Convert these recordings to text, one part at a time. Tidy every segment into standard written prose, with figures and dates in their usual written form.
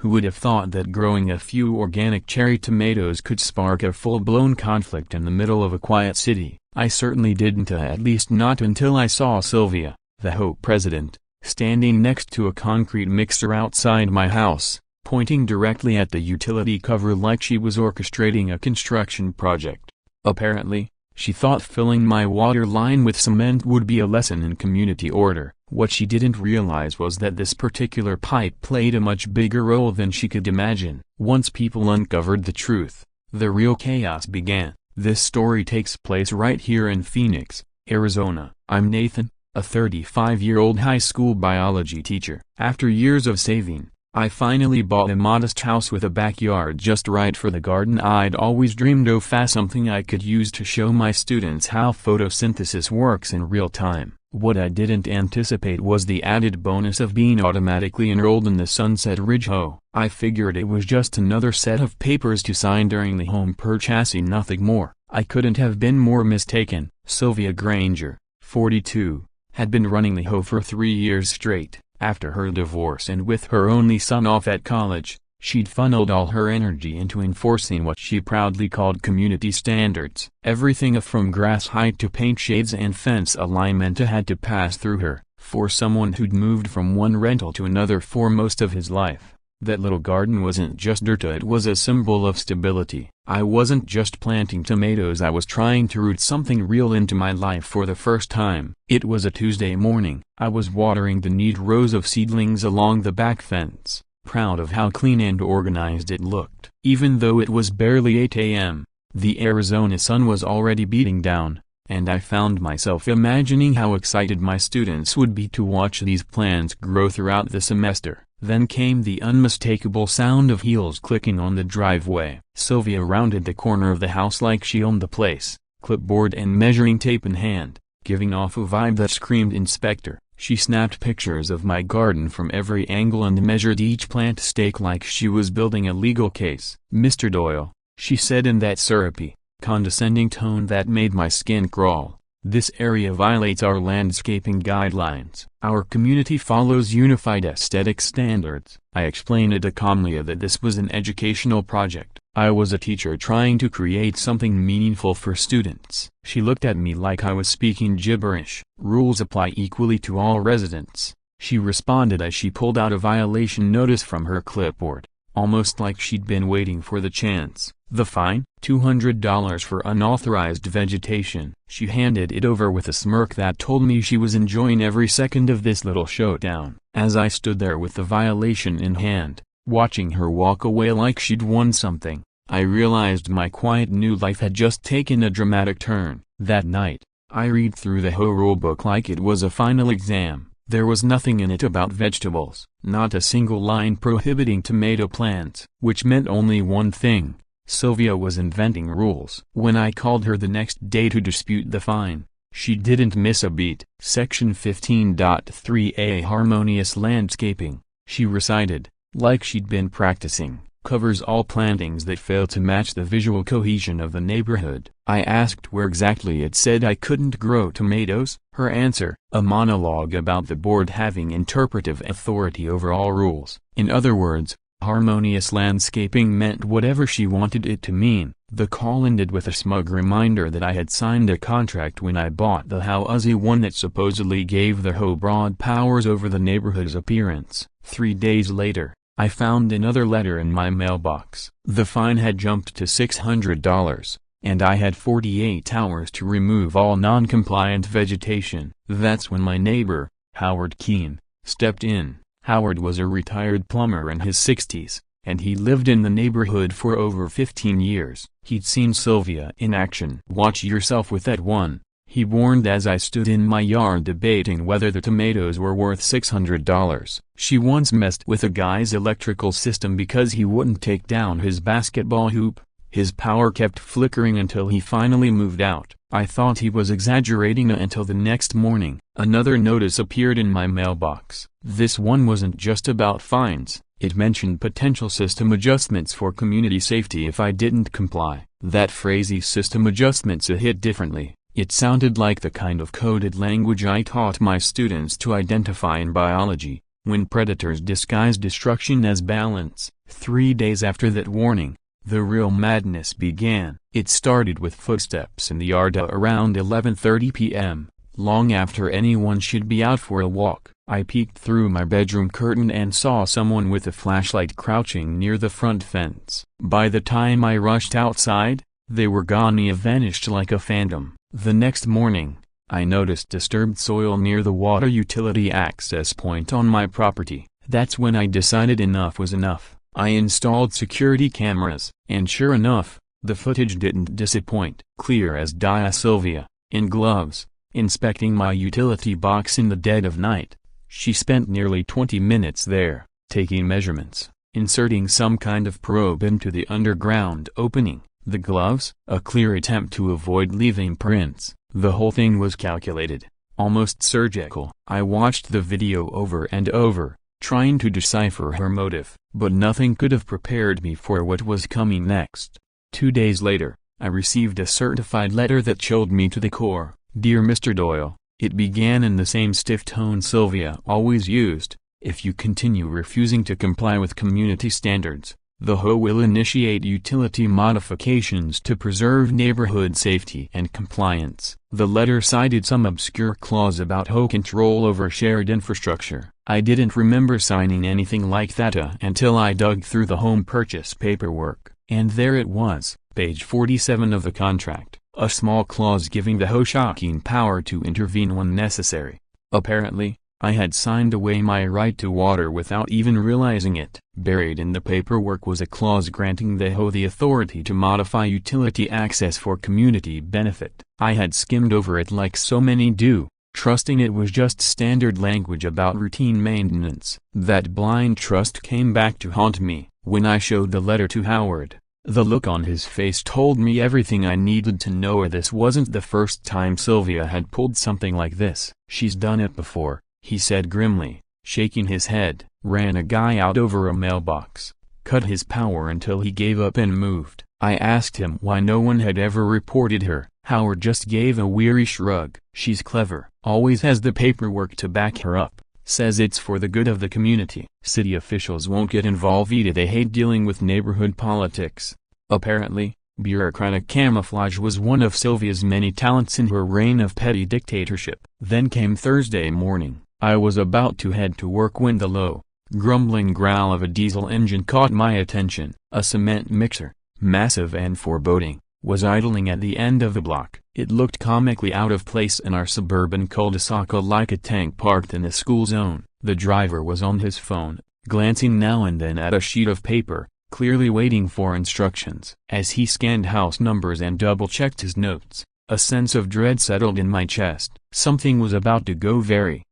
Who would have thought that growing a few organic cherry tomatoes could spark a full-blown conflict in the middle of a quiet city? I certainly didn't, at least not until I saw Sylvia, the HOA president, standing next to a concrete mixer outside my house, pointing directly at the utility cover like she was orchestrating a construction project. Apparently, she thought filling my water line with cement would be a lesson in community order. What she didn't realize was that this particular pipe played a much bigger role than she could imagine. Once people uncovered the truth, the real chaos began. This story takes place right here in Phoenix, Arizona. I'm Nathan, a 35-year-old high school biology teacher. After years of saving, I finally bought a modest house with a backyard just right for the garden I'd always dreamed of, something I could use to show my students how photosynthesis works in real time. What I didn't anticipate was the added bonus of being automatically enrolled in the Sunset Ridge HOA. I figured it was just another set of papers to sign during the home purchase, nothing more. I couldn't have been more mistaken. Sylvia Granger, 42, had been running the HOA for 3 years straight. After her divorce and with her only son off at college, she'd funneled all her energy into enforcing what she proudly called community standards. Everything from grass height to paint shades and fence alignment had to pass through her. For someone who'd moved from one rental to another for most of his life, that little garden wasn't just dirt, it was a symbol of stability. I wasn't just planting tomatoes, I was trying to root something real into my life for the first time. It was a Tuesday morning. I was watering the neat rows of seedlings along the back fence, proud of how clean and organized it looked. Even though it was barely 8 a.m., the Arizona sun was already beating down, and I found myself imagining how excited my students would be to watch these plants grow throughout the semester. Then came the unmistakable sound of heels clicking on the driveway. Sylvia rounded the corner of the house like she owned the place, clipboard and measuring tape in hand, giving off a vibe that screamed inspector. She snapped pictures of my garden from every angle and measured each plant stake like she was building a legal case. "Mr. Doyle," she said in that syrupy, condescending tone that made my skin crawl, "this area violates our landscaping guidelines. Our community follows unified aesthetic standards." I explained to calmly that this was an educational project. I was a teacher trying to create something meaningful for students. She looked at me like I was speaking gibberish. "Rules apply equally to all residents," she responded as she pulled out a violation notice from her clipboard, almost like she'd been waiting for the chance. "The fine? $200 for unauthorized vegetation." She handed it over with a smirk that told me she was enjoying every second of this little showdown. As I stood there with the violation in hand, watching her walk away like she'd won something, I realized my quiet new life had just taken a dramatic turn. That night, I read through the HOA rulebook like it was a final exam. There was nothing in it about vegetables, not a single line prohibiting tomato plants, which meant only one thing: Sylvia was inventing rules. When I called her the next day to dispute the fine, she didn't miss a beat. "Section 15.3a Harmonious landscaping," she recited, like she'd been practicing, "covers all plantings that fail to match the visual cohesion of the neighborhood." I asked where exactly it said I couldn't grow tomatoes. Her answer: a monologue about the board having interpretive authority over all rules. In other words, harmonious landscaping meant whatever she wanted it to mean. The call ended with a smug reminder that I had signed a contract when I bought the house, one that supposedly gave the HOA broad powers over the neighborhood's appearance. 3 days later, I found another letter in my mailbox. The fine had jumped to $600, and I had 48 hours to remove all non-compliant vegetation. That's when my neighbor, Howard Keene, stepped in. Howard was a retired plumber in his 60s, and he lived in the neighborhood for over 15 years. He'd seen Sylvia in action. "Watch yourself with that one," he warned as I stood in my yard debating whether the tomatoes were worth $600. "She once messed with a guy's electrical system because he wouldn't take down his basketball hoop. His power kept flickering until he finally moved out." I thought he was exaggerating until the next morning. Another notice appeared in my mailbox. This one wasn't just about fines. It mentioned potential system adjustments for community safety if I didn't comply. That phrase, "system adjustments," hit differently. It sounded like the kind of coded language I taught my students to identify in biology, when predators disguise destruction as balance. 3 days after that warning, the real madness began. It started with footsteps in the yard around 11:30 p.m., long after anyone should be out for a walk. I peeked through my bedroom curtain and saw someone with a flashlight crouching near the front fence. By the time I rushed outside, they were gone. He vanished like a phantom. The next morning, I noticed disturbed soil near the water utility access point on my property. That's when I decided enough was enough. I installed security cameras, and sure enough, the footage didn't disappoint. Clear as day. Sylvia, in gloves, inspecting my utility box in the dead of night. She spent nearly 20 minutes there, taking measurements, inserting some kind of probe into the underground opening. The gloves, a clear attempt to avoid leaving prints. The whole thing was calculated, almost surgical. I watched the video over and over, trying to decipher her motive, but nothing could have prepared me for what was coming next. 2 days later, I received a certified letter that chilled me to the core. Dear Mr. Doyle, it began in the same stiff tone Sylvia always used. If you continue refusing to comply with community standards, the HOA will initiate utility modifications to preserve neighborhood safety and compliance. The letter cited some obscure clause about HOA control over shared infrastructure. I didn't remember signing anything like that until I dug through the home purchase paperwork. And there it was, page 47 of the contract, a small clause giving the HOA shocking power to intervene when necessary. Apparently, I had signed away my right to water without even realizing it. Buried in the paperwork was a clause granting the HOA the authority to modify utility access for community benefit. I had skimmed over it like so many do, trusting it was just standard language about routine maintenance. That blind trust came back to haunt me when I showed the letter to Howard. The look on his face told me everything I needed to know. This wasn't the first time Sylvia had pulled something like this. She's done it before, he said grimly, shaking his head. Ran a guy out over a mailbox, cut his power until he gave up and moved. I asked him why no one had ever reported her. Howard just gave a weary shrug. She's clever, always has the paperwork to back her up, says it's for the good of the community. City officials won't get involved either. They hate dealing with neighborhood politics. Apparently, bureaucratic camouflage was one of Sylvia's many talents in her reign of petty dictatorship. Then came Thursday morning. I was about to head to work when the low, grumbling growl of a diesel engine caught my attention. A cement mixer, massive and foreboding, was idling at the end of the block. It looked comically out of place in our suburban cul-de-sac, like a tank parked in a school zone. The driver was on his phone, glancing now and then at a sheet of paper, clearly waiting for instructions. As he scanned house numbers and double-checked his notes, a sense of dread settled in my chest. Something was about to go very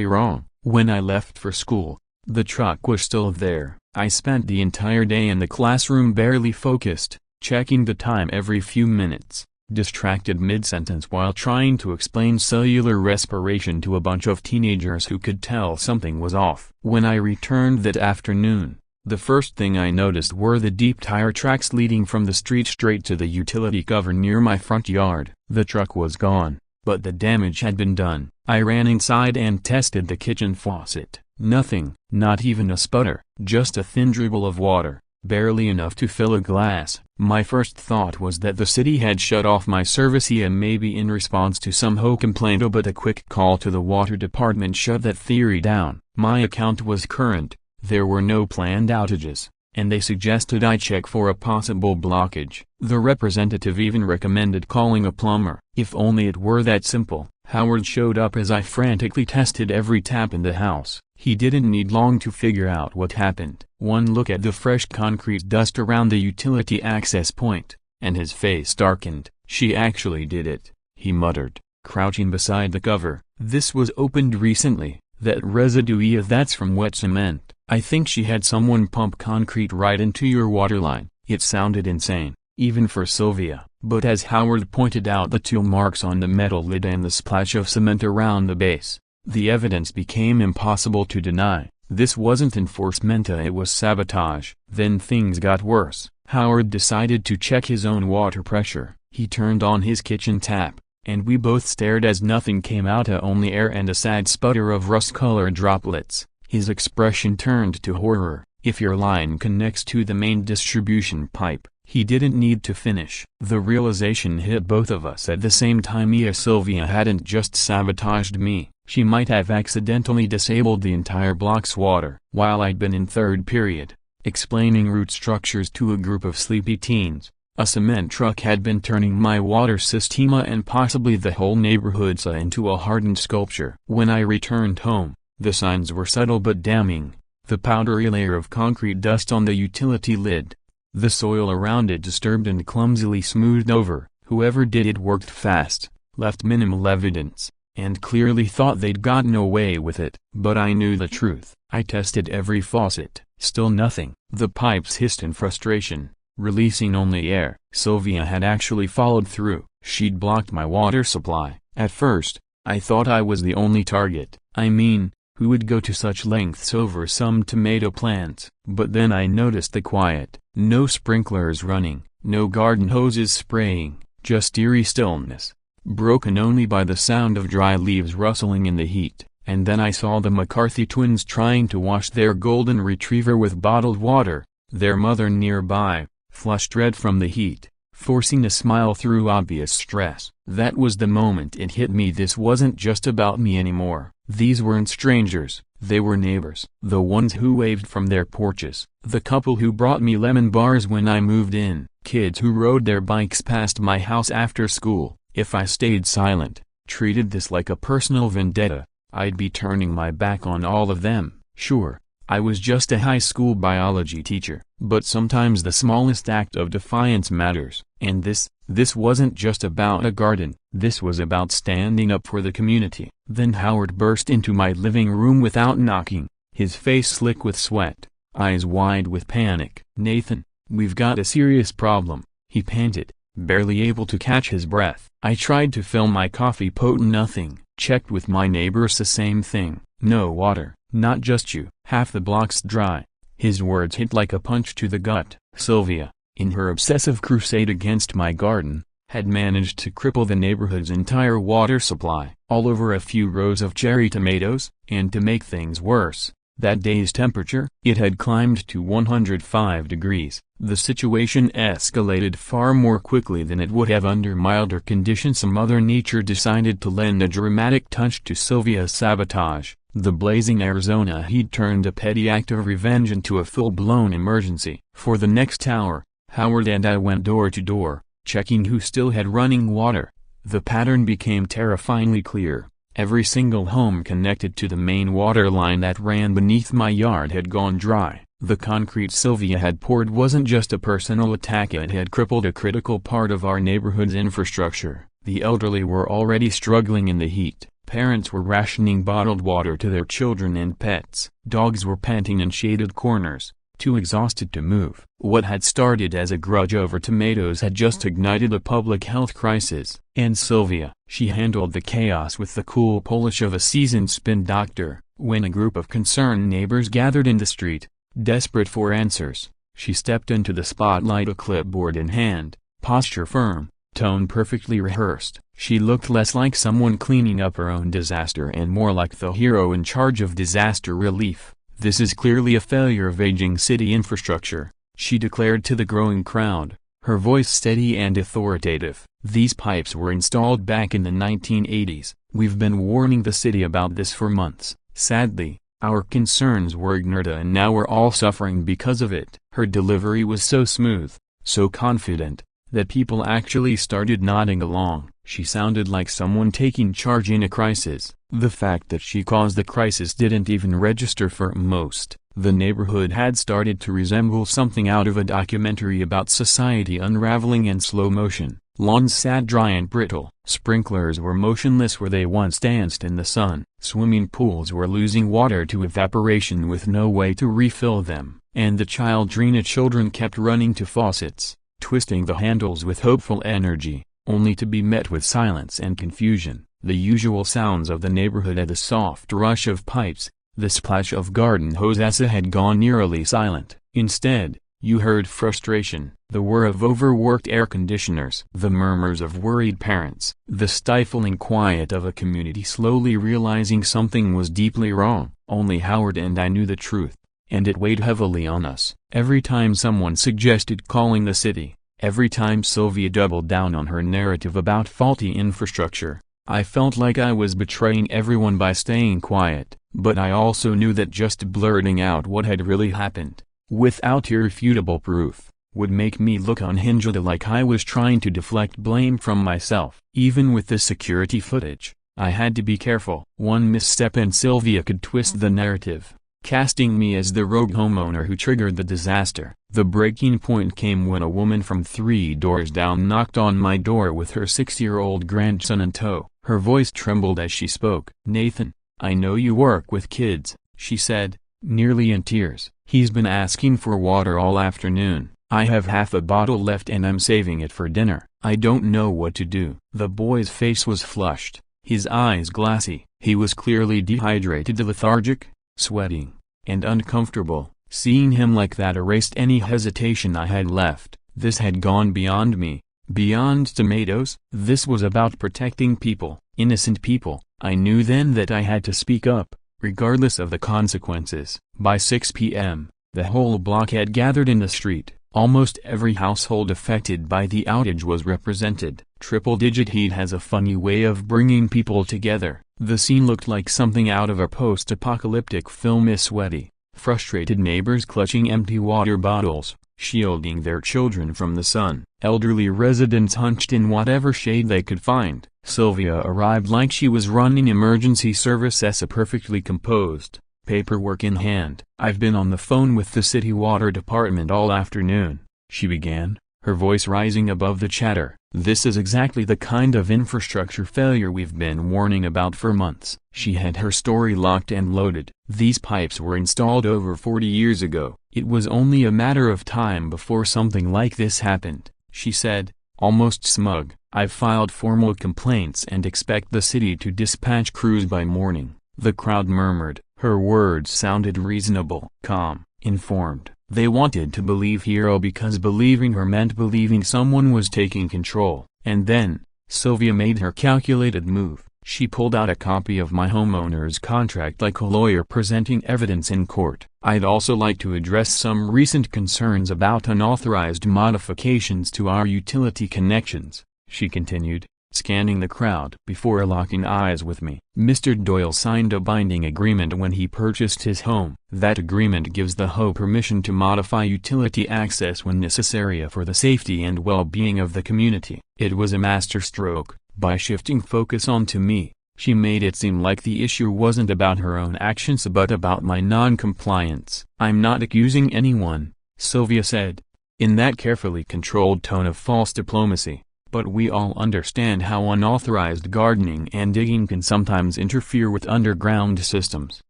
wrong. When I left for school, the truck was still there. I spent the entire day in the classroom barely focused, checking the time every few minutes, distracted mid-sentence while trying to explain cellular respiration to a bunch of teenagers who could tell something was off. When I returned that afternoon, the first thing I noticed were the deep tire tracks leading from the street straight to the utility cover near my front yard. The truck was gone, but the damage had been done. I ran inside and tested the kitchen faucet. Nothing, not even a sputter, just a thin dribble of water, barely enough to fill a glass. My first thought was that the city had shut off my service here, maybe in response to some HOA complaint, but a quick call to the water department shut that theory down. My account was current, there were no planned outages, and they suggested I check for a possible blockage. The representative even recommended calling a plumber. If only it were that simple. Howard showed up as I frantically tested every tap in the house. He didn't need long to figure out what happened. One look at the fresh concrete dust around the utility access point, and his face darkened. She actually did it, he muttered, crouching beside the cover. This was opened recently. That residue, that's from wet cement. I think she had someone pump concrete right into your water line. It sounded insane, even for Sylvia. But as Howard pointed out, the tool marks on the metal lid and the splash of cement around the base, the evidence became impossible to deny. This wasn't enforcement, it was sabotage. Then things got worse. Howard decided to check his own water pressure. He turned on his kitchen tap, and we both stared as nothing came out, only air and a sad sputter of rust-colored droplets. His expression turned to horror. If your line connects to the main distribution pipe, he didn't need to finish. The realization hit both of us at the same time. Sylvia hadn't just sabotaged me, she might have accidentally disabled the entire block's water. While I'd been in third period, explaining root structures to a group of sleepy teens, a cement truck had been turning my water system and possibly the whole neighborhood into a hardened sculpture. When I returned home, the signs were subtle but damning. The powdery layer of concrete dust on the utility lid. The soil around it disturbed and clumsily smoothed over. Whoever did it worked fast, left minimal evidence, and clearly thought they'd gotten away with it. But I knew the truth. I tested every faucet, still nothing. The pipes hissed in frustration, releasing only air. Sylvia had actually followed through. She'd blocked my water supply. At first, I thought I was the only target. I mean, who would go to such lengths over some tomato plants? But then I noticed the quiet. No sprinklers running, no garden hoses spraying, just eerie stillness, broken only by the sound of dry leaves rustling in the heat. And then I saw the McCarthy twins trying to wash their golden retriever with bottled water, their mother nearby, flushed red from the heat, forcing a smile through obvious stress. That was the moment it hit me. This wasn't just about me anymore. These weren't strangers, they were neighbors. The ones who waved from their porches, the couple who brought me lemon bars when I moved in, kids who rode their bikes past my house after school. If I stayed silent, treated this like a personal vendetta, I'd be turning my back on all of them. Sure, I was just a high school biology teacher, but sometimes the smallest act of defiance matters. And this wasn't just about a garden, this was about standing up for the community. Then Howard burst into my living room without knocking, his face slick with sweat, eyes wide with panic. "Nathan, we've got a serious problem," he panted, barely able to catch his breath. I tried to fill my coffee pot. Nothing. Checked with my neighbors, the same thing. No water. Not just you. Half the block's dry. His words hit like a punch to the gut. Sylvia, in her obsessive crusade against my garden, had managed to cripple the neighborhood's entire water supply, all over a few rows of cherry tomatoes. And to make things worse, that day's temperature, it had climbed to 105 degrees. The situation escalated far more quickly than it would have under milder conditions. Mother Nature decided to lend a dramatic touch to Sylvia's sabotage. The blazing Arizona heat turned a petty act of revenge into a full-blown emergency. For the next hour, Howard and I went door to door, checking who still had running water. The pattern became terrifyingly clear. Every single home connected to the main water line that ran beneath my yard had gone dry. The concrete Sylvia had poured wasn't just a personal attack, it had crippled a critical part of our neighborhood's infrastructure. The elderly were already struggling in the heat. Parents were rationing bottled water to their children and pets. Dogs were panting in shaded corners, too exhausted to move. What had started as a grudge over tomatoes had just ignited a public health crisis. And Sylvia, she handled the chaos with the cool polish of a seasoned spin doctor. When a group of concerned neighbors gathered in the street, desperate for answers, she stepped into the spotlight, a clipboard in hand, posture firm, tone perfectly rehearsed. She looked less like someone cleaning up her own disaster and more like the hero in charge of disaster relief. "This is clearly a failure of aging city infrastructure," she declared to the growing crowd, her voice steady and authoritative. "These pipes were installed back in the 1980s. We've been warning the city about this for months. Sadly, our concerns were ignored and now we're all suffering because of it." Her delivery was so smooth, so confident, that people actually started nodding along. She sounded like someone taking charge in a crisis. The fact that she caused the crisis didn't even register for most. The neighborhood had started to resemble something out of a documentary about society unraveling in slow motion. Lawns sat dry and brittle. Sprinklers were motionless where they once danced in the sun. Swimming pools were losing water to evaporation with no way to refill them. And the children kept running to faucets, twisting the handles with hopeful energy, only to be met with silence and confusion. The usual sounds of the neighborhood and the soft rush of pipes, the splash of garden hoses had gone eerily silent. Instead, you heard frustration, the whir of overworked air conditioners, the murmurs of worried parents, the stifling quiet of a community slowly realizing something was deeply wrong. Only Howard and I knew the truth, and it weighed heavily on us. Every time someone suggested calling the city, every time Sylvia doubled down on her narrative about faulty infrastructure, I felt like I was betraying everyone by staying quiet. But I also knew that just blurting out what had really happened, without irrefutable proof, would make me look unhinged, like I was trying to deflect blame from myself. Even with the security footage, I had to be careful. One misstep and Sylvia could twist the narrative, casting me as the rogue homeowner who triggered the disaster. The breaking point came when a woman from 3 doors down knocked on my door with her 6-year-old grandson in tow. Her voice trembled as she spoke. "Nathan, I know you work with kids," she said, nearly in tears. "He's been asking for water all afternoon. I have half a bottle left and I'm saving it for dinner. I don't know what to do." The boy's face was flushed, his eyes glassy. He was clearly dehydrated, lethargic, sweating, and uncomfortable. Seeing him like that erased any hesitation I had left. This had gone beyond me, beyond tomatoes. This was about protecting people, innocent people. I knew then that I had to speak up, regardless of the consequences. By 6 p.m., the whole block had gathered in the street. Almost every household affected by the outage was represented. Triple-digit heat has a funny way of bringing people together. The scene looked like something out of a post-apocalyptic film. Sweaty, frustrated neighbors clutching empty water bottles, shielding their children from the sun. Elderly residents hunched in whatever shade they could find. Sylvia arrived like she was running emergency services, perfectly composed, paperwork in hand. "I've been on the phone with the city water department all afternoon," she began, her voice rising above the chatter. "This is exactly the kind of infrastructure failure we've been warning about for months." She had her story locked and loaded. "These pipes were installed over 40 years ago. It was only a matter of time before something like this happened," she said, almost smug. "I've filed formal complaints and expect the city to dispatch crews by morning." The crowd murmured. Her words sounded reasonable, calm, informed. They wanted to believe Hero because believing her meant believing someone was taking control. And then, Sylvia made her calculated move. She pulled out a copy of my homeowner's contract like a lawyer presenting evidence in court. "I'd also like to address some recent concerns about unauthorized modifications to our utility connections," she continued, scanning the crowd before locking eyes with me. "Mr. Doyle signed a binding agreement when he purchased his home. That agreement gives the HOA permission to modify utility access when necessary for the safety and well-being of the community." It was a masterstroke. By shifting focus onto me, she made it seem like the issue wasn't about her own actions but about my non-compliance. "I'm not accusing anyone," Sylvia said, in that carefully controlled tone of false diplomacy. "But we all understand how unauthorized gardening and digging can sometimes interfere with underground systems."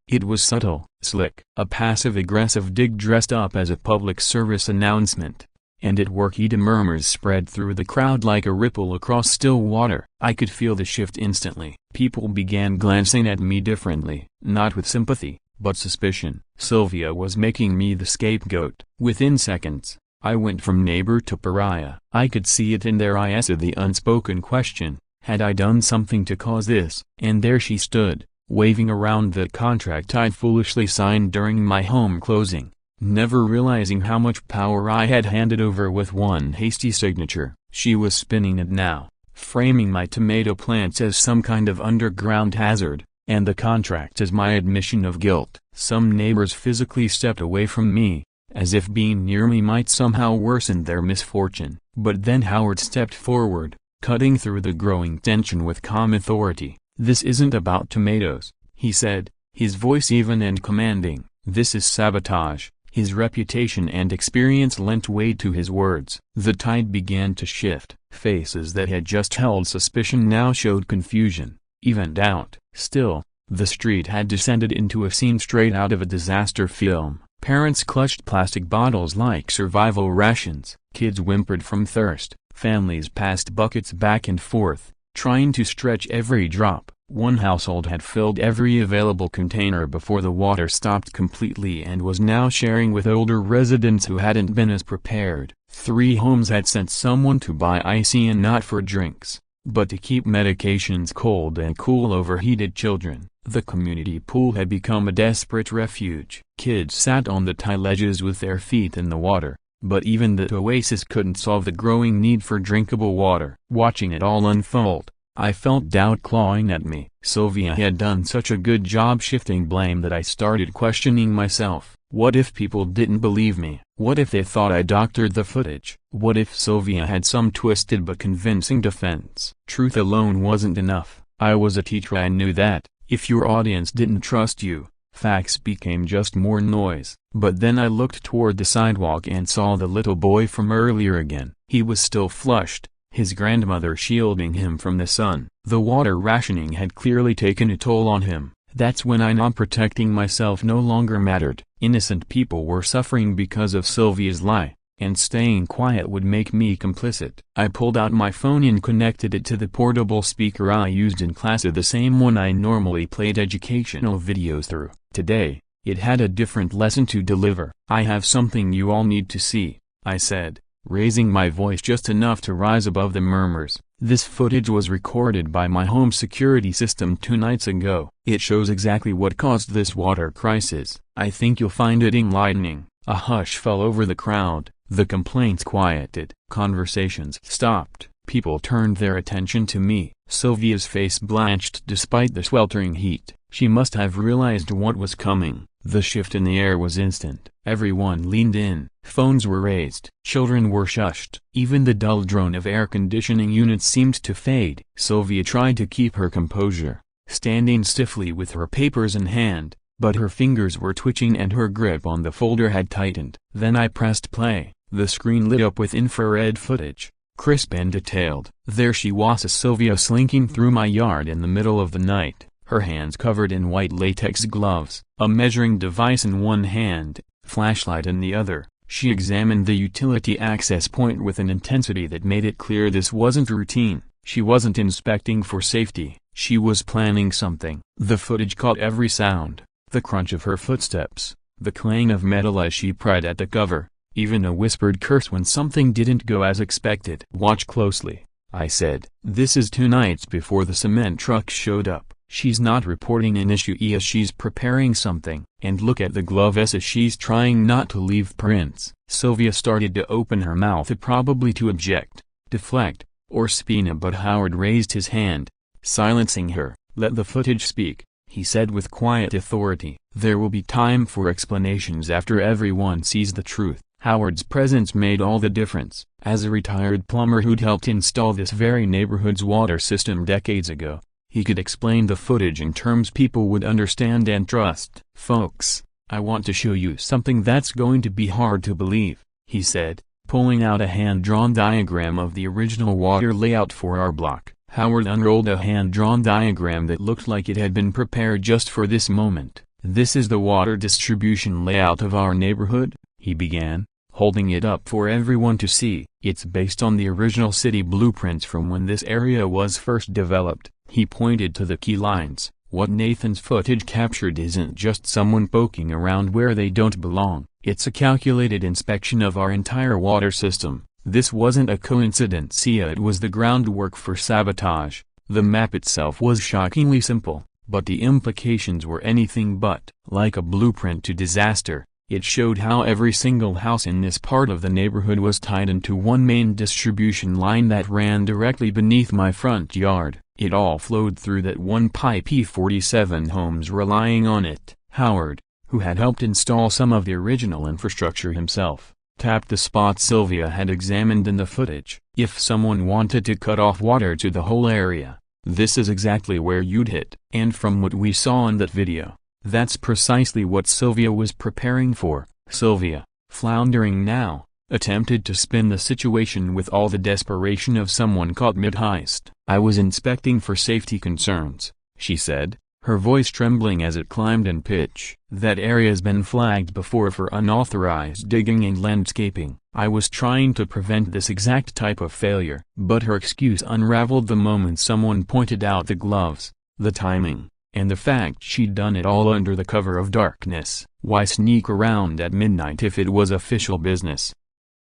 It was subtle, slick, a passive-aggressive dig dressed up as a public service announcement. And it worked. Murmurs spread through the crowd like a ripple across still water. I could feel the shift instantly. People began glancing at me differently, not with sympathy, but suspicion. Sylvia was making me the scapegoat. Within seconds, I went from neighbor to pariah. I could see it in their eyes, the unspoken question, had I done something to cause this? And there she stood, waving around the contract I'd foolishly signed during my home closing, never realizing how much power I had handed over with one hasty signature. She was spinning it now, framing my tomato plants as some kind of underground hazard, and the contract as my admission of guilt. Some neighbors physically stepped away from me, as if being near me might somehow worsen their misfortune. But then Howard stepped forward, cutting through the growing tension with calm authority. "This isn't about tomatoes," he said, his voice even and commanding. "This is sabotage." His reputation and experience lent weight to his words. The tide began to shift. Faces that had just held suspicion now showed confusion, even doubt. Still, the street had descended into a scene straight out of a disaster film. Parents clutched plastic bottles like survival rations. Kids whimpered from thirst. Families passed buckets back and forth, trying to stretch every drop. One household had filled every available container before the water stopped completely and was now sharing with older residents who hadn't been as prepared. 3 homes had sent someone to buy icy and not for drinks, but to keep medications cold and cool overheated children. The community pool had become a desperate refuge. Kids sat on the tile ledges with their feet in the water, but even that oasis couldn't solve the growing need for drinkable water. Watching it all unfold, I felt doubt clawing at me. Sylvia had done such a good job shifting blame that I started questioning myself. What if people didn't believe me? What if they thought I doctored the footage? What if Sylvia had some twisted but convincing defense? Truth alone wasn't enough. I was a teacher, I knew that. If your audience didn't trust you, facts became just more noise. But then I looked toward the sidewalk and saw the little boy from earlier again. He was still flushed, his grandmother shielding him from the sun. The water rationing had clearly taken a toll on him. That's when I knew protecting myself no longer mattered. Innocent people were suffering because of Sylvia's lie, and staying quiet would make me complicit. I pulled out my phone and connected it to the portable speaker I used in class, the same one I normally played educational videos through. Today, it had a different lesson to deliver. "I have something you all need to see," I said, raising my voice just enough to rise above the murmurs. "This footage was recorded by my home security system 2 nights ago. It shows exactly what caused this water crisis. I think you'll find it enlightening." A hush fell over the crowd. The complaints quieted. Conversations stopped. People turned their attention to me. Sylvia's face blanched despite the sweltering heat. She must have realized what was coming. The shift in the air was instant. Everyone leaned in. Phones were raised. Children were shushed. Even the dull drone of air conditioning units seemed to fade. Sylvia tried to keep her composure, standing stiffly with her papers in hand, but her fingers were twitching and her grip on the folder had tightened. Then I pressed play. The screen lit up with infrared footage, crisp and detailed. There she was, Sylvia slinking through my yard in the middle of the night, her hands covered in white latex gloves, a measuring device in one hand, flashlight in the other. She examined the utility access point with an intensity that made it clear this wasn't routine. She wasn't inspecting for safety, she was planning something. The footage caught every sound, the crunch of her footsteps, the clang of metal as she pried at the cover, even a whispered curse when something didn't go as expected. "Watch closely," I said. "This is 2 nights before the cement truck showed up. She's not reporting an issue as she's preparing something. And look at the glove as she's trying not to leave prints." Sylvia started to open her mouth, probably to object, deflect, or subpoena, but Howard raised his hand, silencing her. "Let the footage speak," he said with quiet authority. "There will be time for explanations after everyone sees the truth." Howard's presence made all the difference. As a retired plumber who'd helped install this very neighborhood's water system decades ago, he could explain the footage in terms people would understand and trust. "Folks, I want to show you something that's going to be hard to believe," he said, pulling out a hand-drawn diagram of the original water layout for our block. Howard unrolled a hand-drawn diagram that looked like it had been prepared just for this moment. "This is the water distribution layout of our neighborhood," he began, holding it up for everyone to see. "It's based on the original city blueprints from when this area was first developed." He pointed to the key lines. "What Nathan's footage captured isn't just someone poking around where they don't belong. It's a calculated inspection of our entire water system. This wasn't a coincidence, it was the groundwork for sabotage." The map itself was shockingly simple, but the implications were anything but. Like a blueprint to disaster, it showed how every single house in this part of the neighborhood was tied into one main distribution line that ran directly beneath my front yard. It all flowed through that one pipe, 47 homes relying on it. Howard, who had helped install some of the original infrastructure himself, tapped the spot Sylvia had examined in the footage. "If someone wanted to cut off water to the whole area, this is exactly where you'd hit." And from what we saw in that video, that's precisely what Sylvia was preparing for. Sylvia, floundering now, attempted to spin the situation with all the desperation of someone caught mid-heist. "I was inspecting for safety concerns," she said, her voice trembling as it climbed in pitch. "That area's been flagged before for unauthorized digging and landscaping. I was trying to prevent this exact type of failure." But her excuse unraveled the moment someone pointed out the gloves, the timing, and the fact she'd done it all under the cover of darkness. Why sneak around at midnight if it was official business?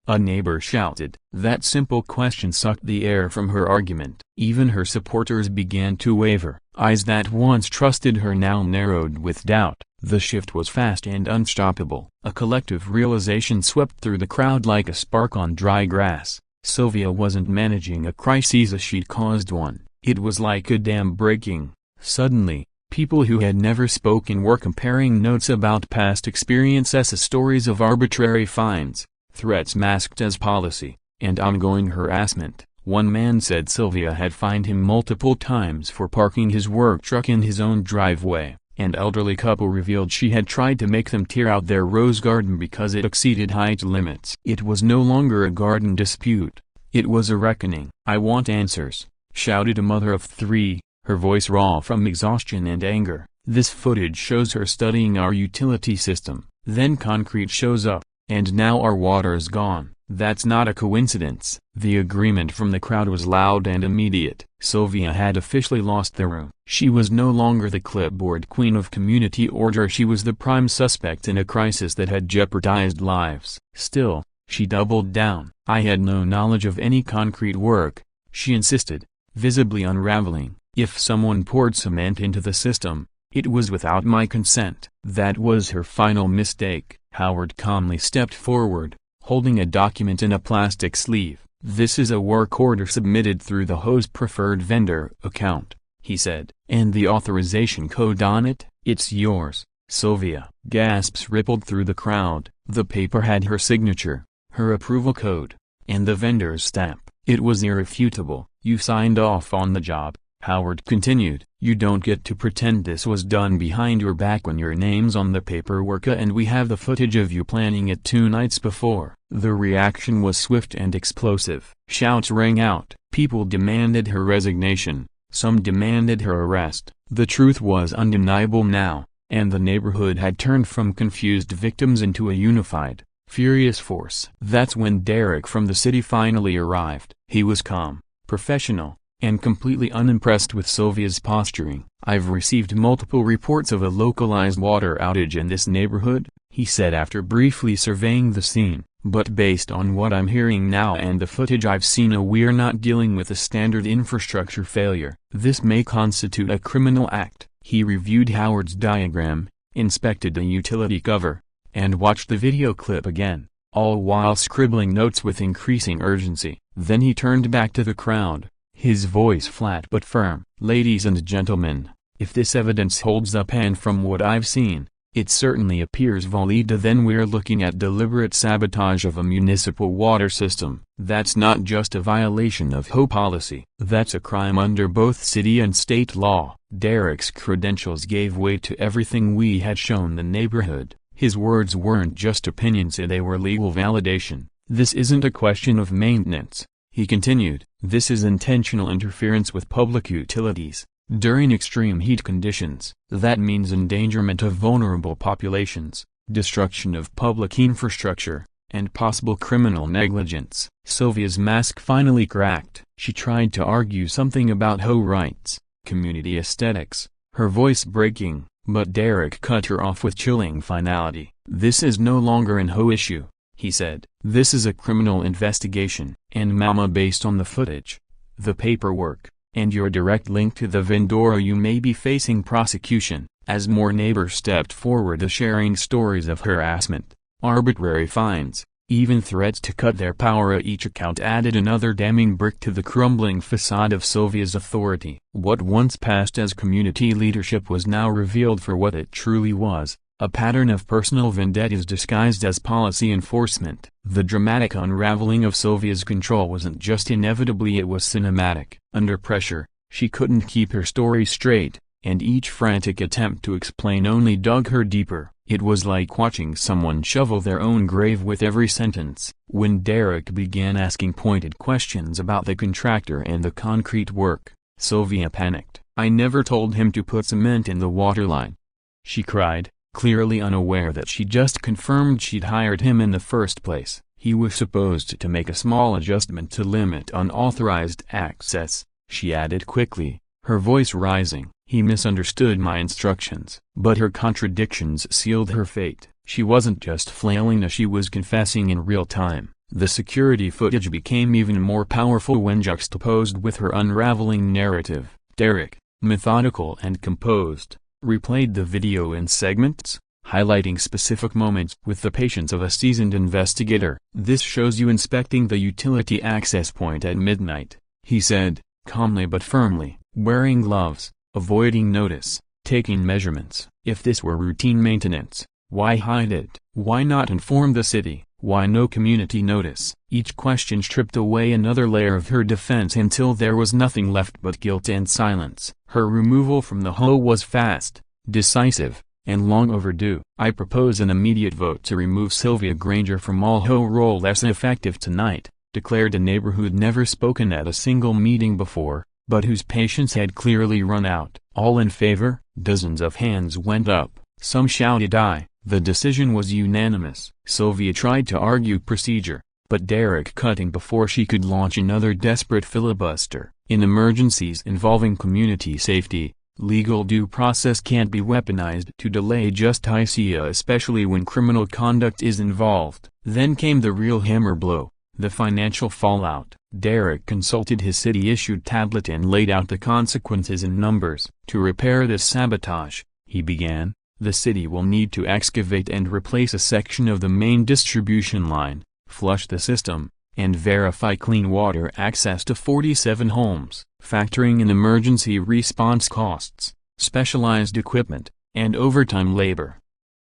A neighbor shouted. That simple question sucked the air from her argument. Even her supporters began to waver. Eyes that once trusted her now narrowed with doubt. The shift was fast and unstoppable. A collective realization swept through the crowd like a spark on dry grass. Sylvia wasn't managing a crisis as she'd caused one. It was like a dam breaking. Suddenly, people who had never spoken were comparing notes about past experiences as stories of arbitrary fines, threats masked as policy, and ongoing harassment. One man said Sylvia had fined him multiple times for parking his work truck in his own driveway. An elderly couple revealed she had tried to make them tear out their rose garden because it exceeded height limits. It was no longer a garden dispute. It was a reckoning. "I want answers," shouted a mother of 3, her voice raw from exhaustion and anger. This footage shows her studying our utility system. Then concrete shows up, and now our water's gone. That's not a coincidence. The agreement from the crowd was loud and immediate. Sylvia had officially lost the room. She was no longer the clipboard queen of community order. She was the prime suspect in a crisis that had jeopardized lives. Still, she doubled down. "I had no knowledge of any concrete work," she insisted, visibly unraveling. "If someone poured cement into the system, it was without my consent." That was her final mistake. Howard calmly stepped forward, holding a document in a plastic sleeve. "This is a work order submitted through the HOA's preferred vendor account," he said. "And the authorization code on it? It's yours, Sylvia." Gasps rippled through the crowd. The paper had her signature, her approval code, and the vendor's stamp. It was irrefutable. "You signed off on the job," Howard continued. "You don't get to pretend this was done behind your back when your name's on the paperwork and we have the footage of you planning it 2 nights before." The reaction was swift and explosive. Shouts rang out. People demanded her resignation. Some demanded her arrest. The truth was undeniable now, and the neighborhood had turned from confused victims into a unified, furious force. That's when Derek from the city finally arrived. He was calm, professional, and completely unimpressed with Sylvia's posturing. "I've received multiple reports of a localized water outage in this neighborhood," he said after briefly surveying the scene. "But based on what I'm hearing now and the footage I've seen, we're not dealing with a standard infrastructure failure. This may constitute a criminal act." He reviewed Howard's diagram, inspected the utility cover, and watched the video clip again, all while scribbling notes with increasing urgency. Then he turned back to the crowd, his voice flat but firm. "Ladies and gentlemen, if this evidence holds up, and from what I've seen, it certainly appears valid, then we're looking at deliberate sabotage of a municipal water system. That's not just a violation of HOA policy. That's a crime under both city and state law." Derek's credentials gave weight to everything we had shown the neighborhood. His words weren't just opinions, they were legal validation. "This isn't a question of maintenance," he continued. "This is intentional interference with public utilities. During extreme heat conditions, that means endangerment of vulnerable populations, destruction of public infrastructure, and possible criminal negligence." Sylvia's mask finally cracked. She tried to argue something about HOA rights, community aesthetics, her voice breaking, but Derek cut her off with chilling finality. "This is no longer an HOA issue," he said. "This is a criminal investigation. And mama, based on the footage, the paperwork, and your direct link to the vendor, you may be facing prosecution." As more neighbors stepped forward, sharing stories of harassment, arbitrary fines, even threats to cut their power, each account added another damning brick to the crumbling facade of Sylvia's authority. What once passed as community leadership was now revealed for what it truly was, a pattern of personal vendettas disguised as policy enforcement. The dramatic unraveling of Sylvia's control wasn't just inevitably, it was cinematic. Under pressure, she couldn't keep her story straight, and each frantic attempt to explain only dug her deeper. It was like watching someone shovel their own grave with every sentence. When Derek began asking pointed questions about the contractor and the concrete work, Sylvia panicked. "I never told him to put cement in the water line," she cried, clearly unaware that she just confirmed she'd hired him in the first place. "He was supposed to make a small adjustment to limit unauthorized access," she added quickly, her voice rising. "He misunderstood my instructions." But her contradictions sealed her fate. She wasn't just flailing, she was confessing in real time. The security footage became even more powerful when juxtaposed with her unraveling narrative. Derek, methodical and composed, replayed the video in segments, highlighting specific moments with the patience of a seasoned investigator. "This shows you inspecting the utility access point at midnight," he said, calmly but firmly, "wearing gloves, avoiding notice, taking measurements. If this were routine maintenance, why hide it? Why not inform the city? Why no community notice?" Each question stripped away another layer of her defense until there was nothing left but guilt and silence. Her removal from the HOA was fast, decisive, and long overdue. "I propose an immediate vote to remove Sylvia Granger from all HOA roles effective tonight," declared a neighbor who'd never spoken at a single meeting before, but whose patience had clearly run out. "All in favor?" Dozens of hands went up. Some shouted aye. The decision was unanimous. Sylvia tried to argue procedure, but Derek cut in before she could launch another desperate filibuster. "In emergencies involving community safety, legal due process can't be weaponized to delay justice, especially when criminal conduct is involved." Then came the real hammer blow, the financial fallout. Derek consulted his city-issued tablet and laid out the consequences in numbers. "To repair this sabotage," he began, "the city will need to excavate and replace a section of the main distribution line, flush the system, and verify clean water access to 47 homes, factoring in emergency response costs, specialized equipment, and overtime labor.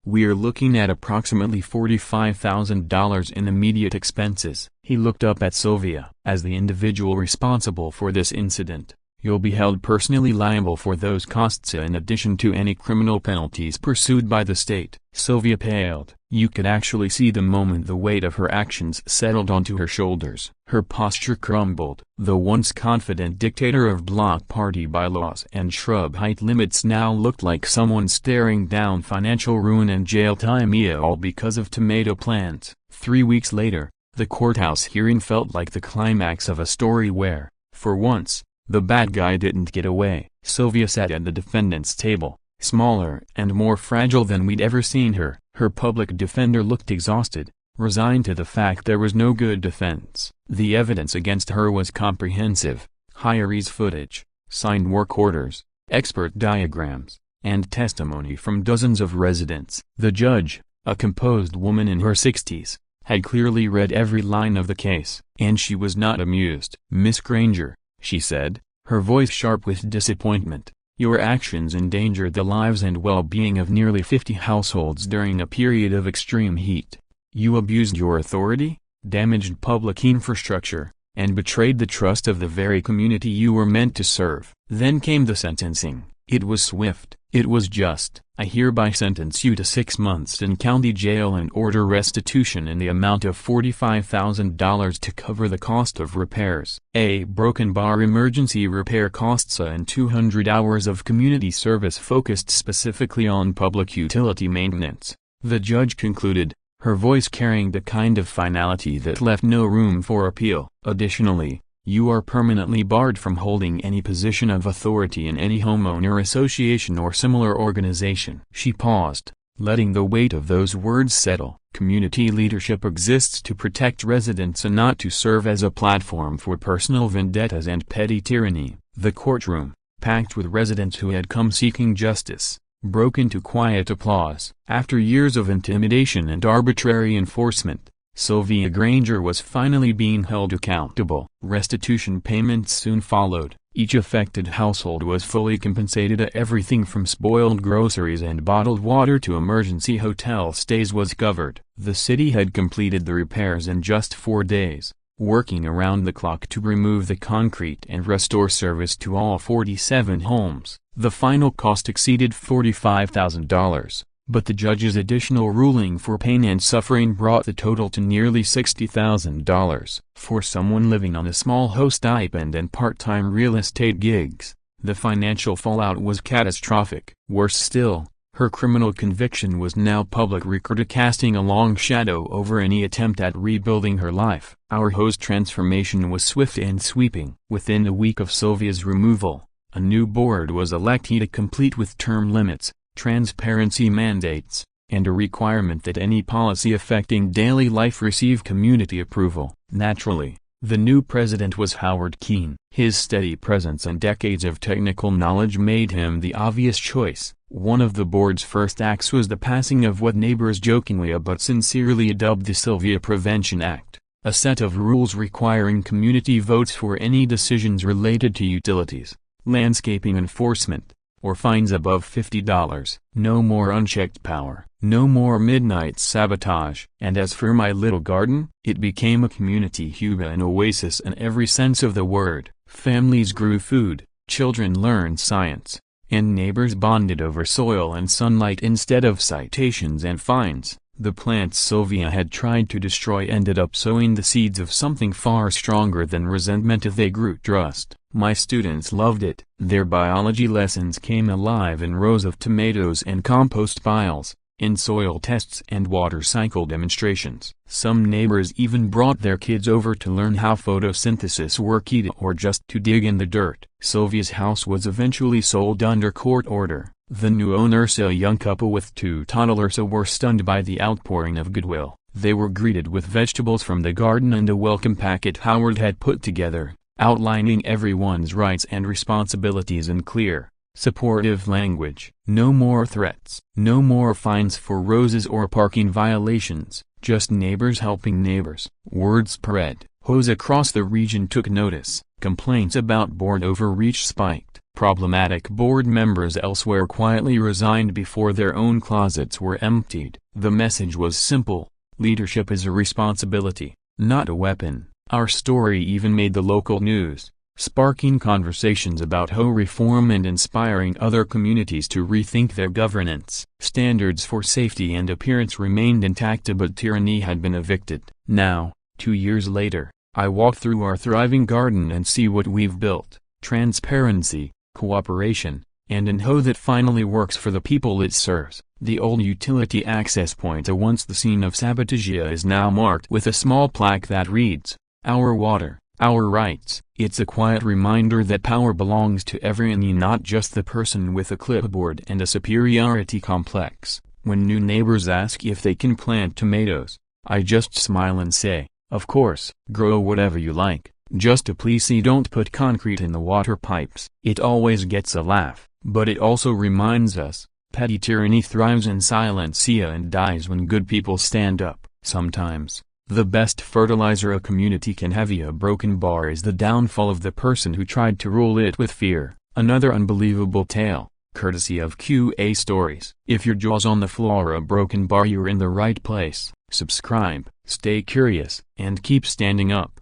We're looking at approximately $45,000 in immediate expenses." He looked up at Sylvia. "As the individual responsible for this incident, you'll be held personally liable for those costs in addition to any criminal penalties pursued by the state." Sylvia paled. You could actually see the moment the weight of her actions settled onto her shoulders. Her posture crumbled. The once confident dictator of block party bylaws and shrub height limits now looked like someone staring down financial ruin and jail time, all because of tomato plants. 3 weeks later, the courthouse hearing felt like the climax of a story where, for once, the bad guy didn't get away. Sylvia sat at the defendant's table, smaller and more fragile than we'd ever seen her. Her public defender looked exhausted, resigned to the fact there was no good defense. The evidence against her was comprehensive: high-rise footage, signed work orders, expert diagrams, and testimony from dozens of residents. The judge, a composed woman in her 60s, had clearly read every line of the case, and she was not amused. "Miss Granger," she said, her voice sharp with disappointment, "your actions endangered the lives and well-being of nearly 50 households during a period of extreme heat. You abused your authority, damaged public infrastructure, and betrayed the trust of the very community you were meant to serve." Then came the sentencing. It was swift. It was just. "I hereby sentence you to 6 months in county jail and order restitution in the amount of $45,000 to cover the cost of repairs. A broken bar emergency repair costs and 200 hours of community service focused specifically on public utility maintenance," the judge concluded, her voice carrying the kind of finality that left no room for appeal. "Additionally, you are permanently barred from holding any position of authority in any homeowner association or similar organization." She paused, letting the weight of those words settle. Community leadership exists to protect residents and not to serve as a platform for personal vendettas and petty tyranny. The courtroom, packed with residents who had come seeking justice, broke into quiet applause. After years of intimidation and arbitrary enforcement, Sylvia Granger was finally being held accountable. Restitution payments soon followed. Each affected household was fully compensated. Everything from spoiled groceries and bottled water to emergency hotel stays was covered. The city had completed the repairs in just 4 days, working around the clock to remove the concrete and restore service to all 47 homes. The final cost exceeded $45,000. But the judge's additional ruling for pain and suffering brought the total to nearly $60,000. For someone living on a small host stipend and part-time real estate gigs, the financial fallout was catastrophic. Worse still, her criminal conviction was now public record, casting a long shadow over any attempt at rebuilding her life. Our HOA's transformation was swift and sweeping. Within a week of Sylvia's removal, a new board was elected, complete with term limits, transparency mandates, and a requirement that any policy affecting daily life receive community approval. Naturally, the new president was Howard Keene. His steady presence and decades of technical knowledge made him the obvious choice. One of the board's first acts was the passing of what neighbors jokingly but sincerely dubbed the Sylvia Prevention Act, a set of rules requiring community votes for any decisions related to utilities, landscaping enforcement, or fines above $50. No more unchecked power, no more midnight sabotage. And as for my little garden, it became a community HOA, an oasis in every sense of the word. Families grew food, children learned science, and neighbors bonded over soil and sunlight instead of citations and fines. The plants Sylvia had tried to destroy ended up sowing the seeds of something far stronger than resentment as they grew trust. My students loved it. Their biology lessons came alive in rows of tomatoes and compost piles, in soil tests and water cycle demonstrations. Some neighbors even brought their kids over to learn how photosynthesis worked or just to dig in the dirt. Sylvia's house was eventually sold under court order. The new owners, a young couple with 2 toddlers, were stunned by the outpouring of goodwill. They were greeted with vegetables from the garden and a welcome packet Howard had put together, outlining everyone's rights and responsibilities in clear, supportive language. No more threats, no more fines for roses or parking violations, just neighbors helping neighbors. Word spread. HOAs across the region took notice. Complaints about board overreach spiked. Problematic board members elsewhere quietly resigned before their own closets were emptied. The message was simple: leadership is a responsibility, not a weapon. Our story even made the local news, sparking conversations about HOA reform and inspiring other communities to rethink their governance. Standards for safety and appearance remained intact, but tyranny had been evicted. Now, 2 years later, I walk through our thriving garden and see what we've built: transparency, cooperation, and an HOA that finally works for the people it serves. The old utility access point, once the scene of sabotage, is now marked with a small plaque that reads, "Our water, our rights." It's a quiet reminder that power belongs to everyone, not just the person with a clipboard and a superiority complex. When new neighbors ask if they can plant tomatoes, I just smile and say, "Of course, grow whatever you like. Just please don't put concrete in the water pipes." It always gets a laugh, but it also reminds us, petty tyranny thrives in silence and dies when good people stand up. Sometimes, the best fertilizer a community can have, a broken bar, is the downfall of the person who tried to rule it with fear. Another unbelievable tale, courtesy of QA Stories. If your jaw's on the floor, a broken bar, you're in the right place. Subscribe, stay curious, and keep standing up.